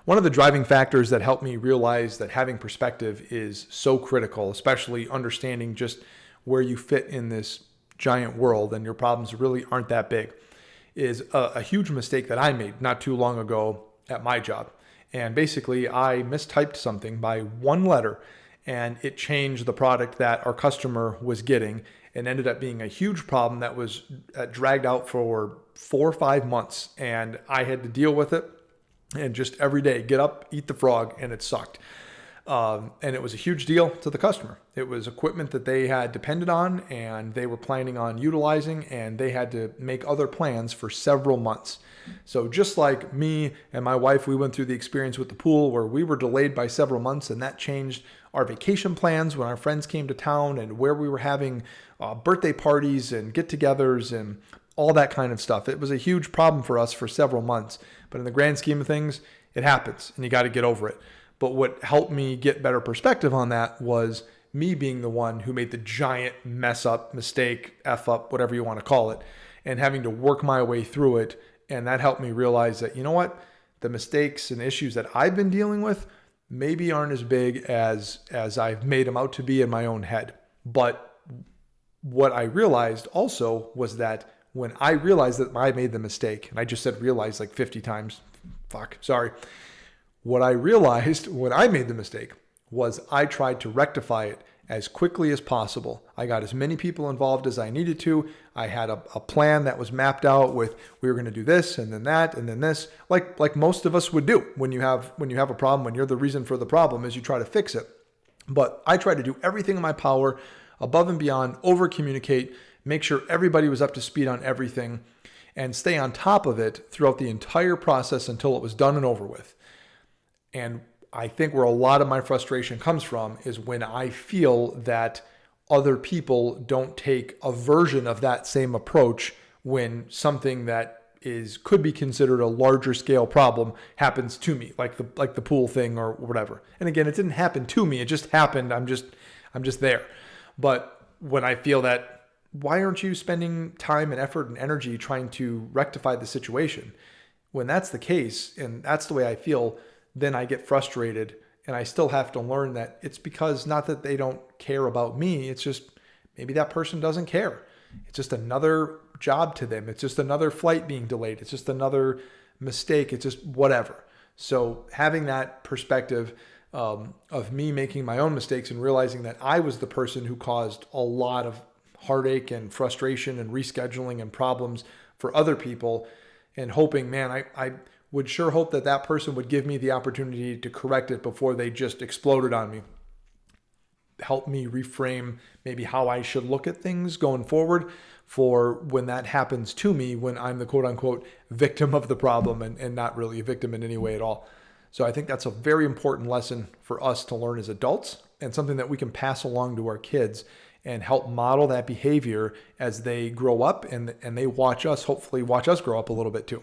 One of the driving factors that helped me realize that having perspective is so critical, especially understanding just where you fit in this giant world and your problems really aren't that big, is a huge mistake that I made not too long ago at my job. And basically, I mistyped something by one letter, and it changed the product that our customer was getting and ended up being a huge problem that was dragged out for 4 or 5 months. And I had to deal with it and just every day get up, eat the frog, and it sucked. And it was a huge deal to the customer. It was equipment that they had depended on and they were planning on utilizing, and they had to make other plans for several months. So just like me and my wife, we went through the experience with the pool where we were delayed by several months, and that changed our vacation plans when our friends came to town and where we were having birthday parties and get-togethers and all that kind of stuff. It was a huge problem for us for several months, but in the grand scheme of things, it happens and you got to get over it. But what helped me get better perspective on that was me being the one who made the giant mess up, mistake, F up, whatever you want to call it, and having to work my way through it. And that helped me realize that, you know what, the mistakes and issues that I've been dealing with maybe aren't as big as I've made them out to be in my own head. But what I realized also was that when I realized that I made the mistake, and I just said realized like 50 times, sorry. What I realized when I made the mistake was I tried to rectify it as quickly as possible. I got as many people involved as I needed to. I had a plan that was mapped out with, we were going to do this and then that and then this, like most of us would do when you have a problem, when you're the reason for the problem, is you try to fix it. But I tried to do everything in my power, above and beyond, over communicate, make sure everybody was up to speed on everything, and stay on top of it throughout the entire process until it was done and over with. And I think where a lot of my frustration comes from is when I feel that other people don't take a version of that same approach when something that could be considered a larger scale problem happens to me, like the pool thing or whatever. And again, it didn't happen to me. It just happened. I'm just there. But when I feel that, why aren't you spending time and effort and energy trying to rectify the situation? When that's the case, and that's the way I feel, then I get frustrated, and I still have to learn that it's because not that they don't care about me. It's just maybe that person doesn't care. It's just another job to them. It's just another flight being delayed. It's just another mistake. It's just whatever. So having that perspective of me making my own mistakes and realizing that I was the person who caused a lot of heartache and frustration and rescheduling and problems for other people, and hoping, man, I would sure hope that that person would give me the opportunity to correct it before they just exploded on me. Help me reframe maybe how I should look at things going forward for when that happens to me, when I'm the quote unquote victim of the problem and not really a victim in any way at all. So I think that's a very important lesson for us to learn as adults, and something that we can pass along to our kids and help model that behavior as they grow up and they hopefully watch us grow up a little bit too.